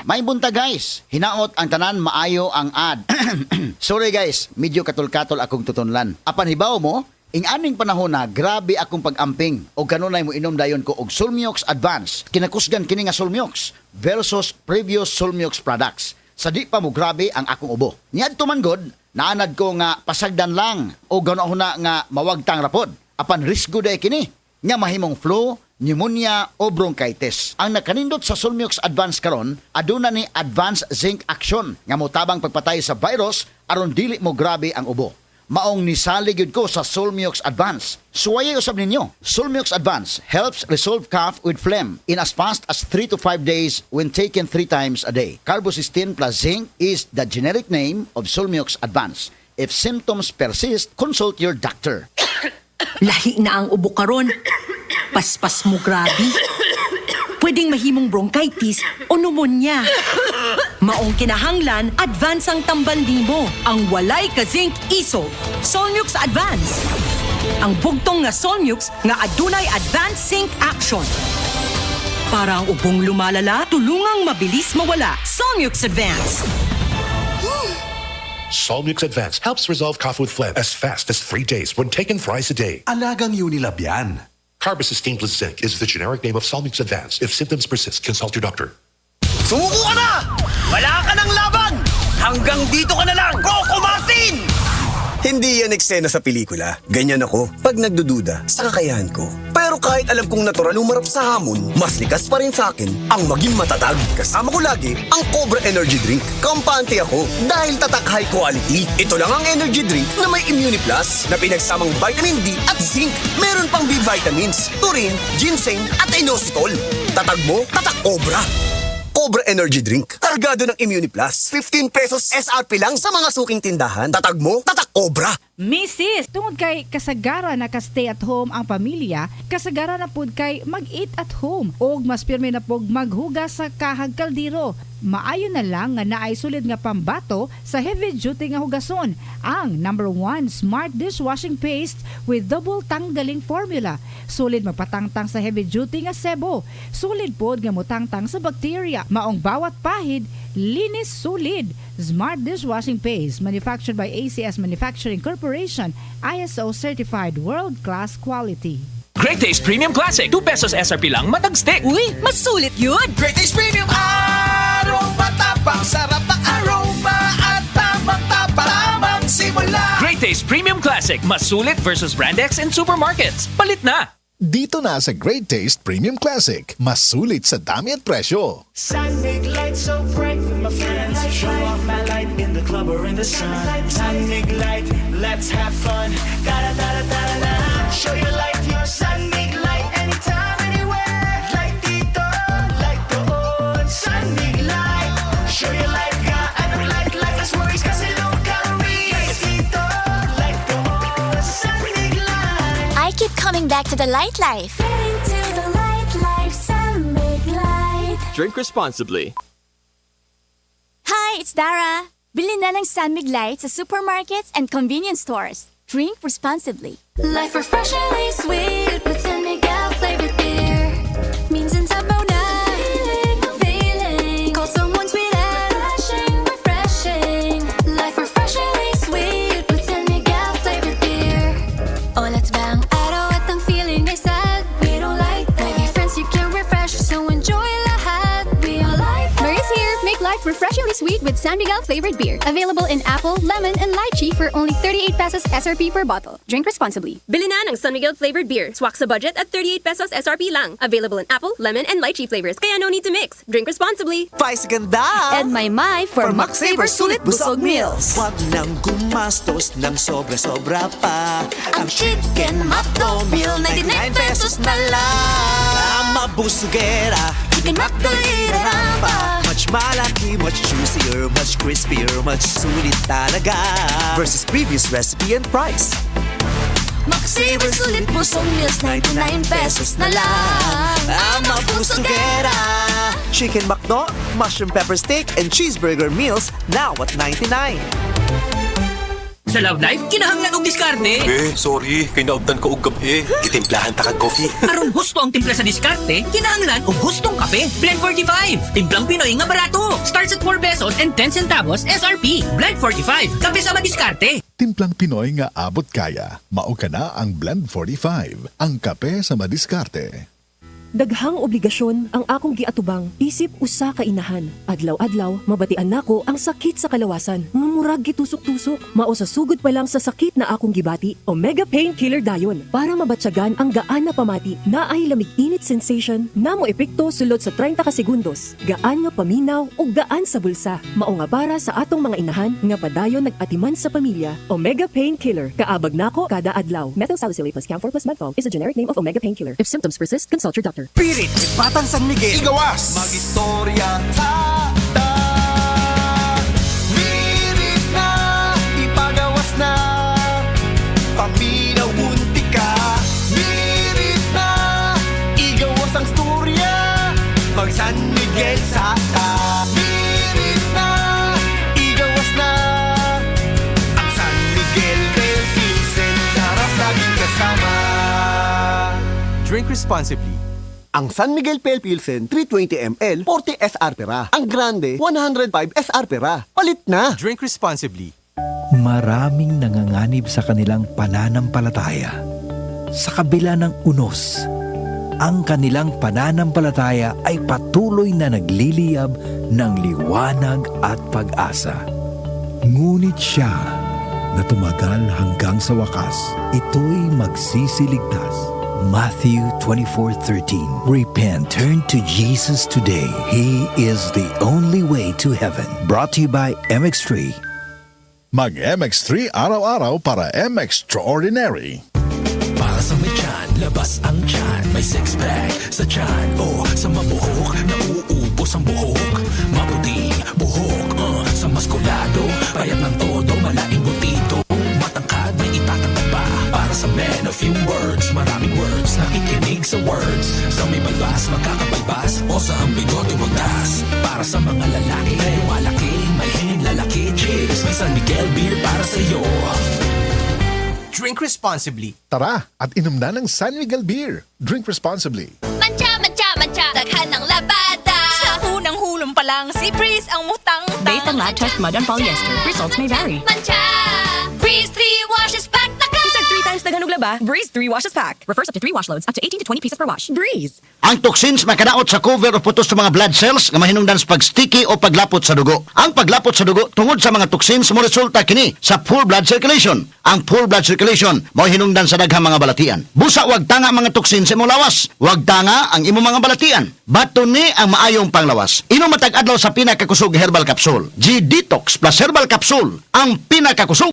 May bunta guys, hinaot ang tanan maayo ang ad. Sorry guys, medyo katol-katol akong tutunlan. Apan hibaw mo, ing aning panahon na grabe akong pag-amping o kanunay mo inom dayon ko og Solmiox Advance. Kinakusgan kini nga Solmiox versus previous Solmiox products. Sa di pa mo grabe ang akong ubo. Niadto man god, naanad ko nga pasagdan lang o ganoon nga mawagtang rapod. Apan risgo day kini nga mahimong flu, pneumonia o bronchitis. Ang nakanindot sa Solmiox Advance karon, aduna ni Advanced Zinc Action nga motabang pagpatay sa virus aron dili mo grabe ang ubo. Maong nisalig yun ko sa Solmiox Advance. Suwayay usab ninyo. Solmiox Advance helps resolve cough with phlegm in as fast as 3 to 5 days when taken 3 times a day. Carbocysteine plus zinc is the generic name of Solmiox Advance. If symptoms persist, consult your doctor. Lahi na ang ubo karon. Paspas mo grabe. Pwedeng mahimong bronchitis o pneumonia. Maong kinahanglan, advance ang tambandi mo. Ang walay ka zinc iso. Solmiox Advance. Ang bugtong nga Solmiox nga adunay advanced zinc action. Para ang ubong lumalala, tulungang mabilis mawala. Solmiox Advance. Solmiox Advance helps resolve cough with phlegm as fast as 3 days when taken thrice a day. Alagang Unilab yan. Carbocysteine plus zinc is the generic name of Solmiox Advance. If symptoms persist, consult your doctor. Sumuko ka na! Wala ka ng laban! Hanggang dito ka na lang, Coco Martin! Hindi yan eksena sa pelikula. Ganyan ako pag nagdududa sa kakayahan ko. Pero kahit alam kong natural umarap sa hamon, mas likas pa rin sa akin ang maging matatag. Kasama ko lagi ang Cobra Energy Drink. Kampante ako dahil tatak high quality. Ito lang ang energy drink na may Immune Plus na pinagsamang vitamin D at zinc. Meron pang B vitamins, taurine, ginseng at inositol. Tatag mo, tatak Cobra. Cobra Energy Drink. Kargado ng Immune Plus. 15 pesos SRP lang sa mga suking tindahan. Tatag mo, tatak Cobra. Mrs. Tungod kay kasagara na ka-stay at home ang pamilya, kasagara na pud kay mag-eat at home o mas pirmi na pug maghugas sa kahag kaldero. Maayo na lang nga naay sulid nga pambato sa heavy duty nga hugason, ang #1 Smart Dishwashing Paste with double tanggaling formula. Sulid magpatangtang sa heavy duty nga sebo. Sulid pod nga motangtang sa bacteria. Maong bawat pahid, linis sulid. Smart Dishwashing Paste, manufactured by ACS Manufacturing Corporation, ISO certified world-class quality. Great Taste Premium Classic. 2 pesos SRP lang, matag stick. Uy, mas sulit yun! Great Taste Premium Aroma Tapang sarap ng aroma at tamang-tapa simula. Great Taste Premium Classic. Mas sulit versus Brand X in supermarkets. Palit na! Dito na sa Great Taste Premium Classic. Mas sulit sa dami at presyo. Sun make light so bright with my friends. Show off my light in the club or in the sun. Sun make light, let's have fun. Da da da da da da. Show your light, your sun make light anytime, anywhere. Light dito, light doon. Sun make light. Show your light, ka anong light, less worries kasi low calories. Dito, light doon. Sun make light. I keep coming back to the light life. Into the light life, sun make light. Drink responsibly. Hi, it's Dara. Bili na ng Sunmig Light sa supermarkets and convenience stores. Drink responsibly. Life refreshingly sweet with San Miguel flavored beer. Minsan sabaw na feeling. Call someone sweet and refreshing. Life refreshingly sweet with San Miguel flavored beer. Oh, let's bang araw at ang feeling ay sad. We don't like that. Maybe friends you can refresh, so enjoy lahat. We all like that. Mary's here. Make life refreshingly sweet with San Miguel flavored beer. Available in apple, lemon, and lychee for only 38 pesos SRP per bottle. Drink responsibly. Bili na ng San Miguel flavored beer. Swak sa budget at 38 pesos SRP lang. Available in apple, lemon, and lychee flavors. Kaya no need to mix. Drink responsibly. Vice ganda! And my for Max Saver Sulit Busog Meals. Huwag nang gumastos ng sobra-sobra pa. Ang chicken McDo meal, 99 pesos na lang. Ang mabusugera, chicken McDo pa. Much malaki, much juicier, much crispier, much sulit talaga. Versus previous recipe and price. Max Saver Sulit Busog Meals, 99 pesos na lang. Ang mabusugera. Chicken McDo, mushroom pepper steak, and cheeseburger meals now at 99. Sa love life, kinahanglan og diskarte. sorry. Kinaubdan ko og gabi. Gitimplahan ta kag coffee. Aron husto ang timpla sa diskarte, kinahanglan og hustong kape. Blend 45. Timplang Pinoy nga barato. Starts at 4 pesos and 10 centavos SRP. Blend 45. Kape sa madiskarte. Timplang Pinoy nga abot kaya. Mao ka na ang Blend 45, ang kape sa madiskarte. Daghang obligasyon ang akong giatubang isip usa ka inahan. Adlaw-adlaw mabatian nako ang sakit sa kalawasan nga murag gitusok-tusok. Mao sa sugod pa lang sa sakit na akong gibati, Omega Painkiller dayon para mabatyagan ang gaan na pamati. Naay lamig-init sensation na mo epekto sulod sa 30 ka segundos. Gaan nga paminaw ug gaan sa bulsa. Mao nga para sa atong mga inahan nga padayon nag-atiman sa pamilya. Omega Painkiller kaabag nako kada adlaw. Methyl salicylate plus camphor plus menthol is a generic name of Omega Painkiller. If symptoms persist, consult your doctor. Pirit, Batang San Miguel. Igawas! Magistorya ta. Mirit na, ipagawas na. Paminaw munti ka. Mirit na, igawas ang storya. Mag San Miguel sa ta. Mirit na, igawas na. Ang San Miguel del Pilsen, sarap laging kasama. Drink responsibly. Ang San Miguel Pale Pilsen 320 ml 40 SR pera. Ang Grande 105 SR pera. Palit na. Drink responsibly. Maraming nanganganib sa kanilang pananampalataya. Sa kabila ng unos, ang kanilang pananampalataya ay patuloy na nagliliyab ng liwanag at pag-asa. Ngunit siya na tumagal hanggang sa wakas, ito'y magsisiligtas. Matthew 24:13. Repent, turn to Jesus today. He is the only way to heaven. Brought to you by MX3. Mag-MX3 araw-araw para MX-Extraordinary. Para sa may tiyan, labas ang tiyan. May six-pack sa tiyan o sa mabuhok. Nauubos ang buhok. Maputing buhok sa maskulado. Payat ng todo, malaking butito. Matangkad, may itatangkad pa. Para sa men, a few words. Maraming words, nakikinig sa words. Sa may balbas, magkakabalbas. O sa ang bigote wagdas. Para sa mga lalaki, lumalaki. May hingin lalaki, cheers. May San Miguel beer para sa'yo. Drink responsibly. Tara at inom na ng San Miguel Beer. Drink responsibly. Mancha, mancha, mancha, daghan ng labada. Sa unang hulong pa lang, si Breeze ang mutang-tang. Based on lab test mud and polyester, results may vary. Mancha, Breeze 3 washes pack na ka. Isang 3 times daghan og laba, Breeze 3 washes pack. Refers up to 3 wash loads, up to 18 to 20 pieces per wash. Breeze. Ang toxins makadaot sa cover o putos sa mga blood cells nga mahinungdan sa pag-sticky o paglapot sa dugo. Ang paglapot sa dugo tungod sa mga toxins mo resulta kini sa full blood circulation. Ang full blood circulation mao hinungdan sa daghang mga balatian. Busa wag tanga mga toxins sa imong lawas. Wag tanga ang imong mga balatian. Baton ni ang maayong panglawas. Inom matag adlaw sa pinakakusog herbal capsule. G-Detox plus herbal capsule ang pinakakusog.